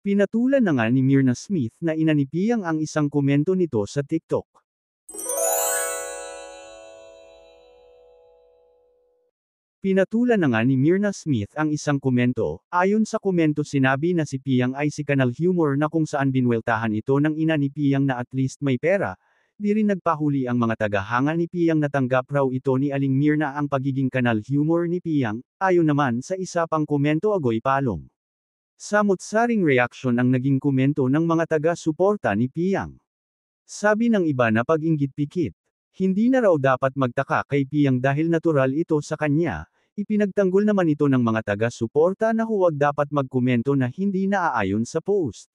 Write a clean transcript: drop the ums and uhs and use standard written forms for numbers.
Pinatulan na nga ni Myrna Smith na ina ni Piang ang isang komento nito sa TikTok. Pinatulan na nga ni Myrna Smith ang isang komento. Ayon sa komento, sinabi na si Piang ay si Kanal Humor na kung saan binweltahan ito ng ina ni Piang na at least may pera. Di rin nagpahuli ang mga tagahanga ni Piang na tanggap raw ito ni Aling Myrna ang pagiging Kanal Humor ni Piang. Ayon naman sa isa pang komento, agoy palong. Samot-saring reaksyon ang naging komento ng mga taga-suporta ni Piang. Sabi ng iba na pag-inggit pikit. Hindi na raw dapat magtaka kay Piang dahil natural ito sa kanya. Ipinagtanggol naman ito ng mga taga-suporta na huwag dapat magkomento na hindi naaayon sa post.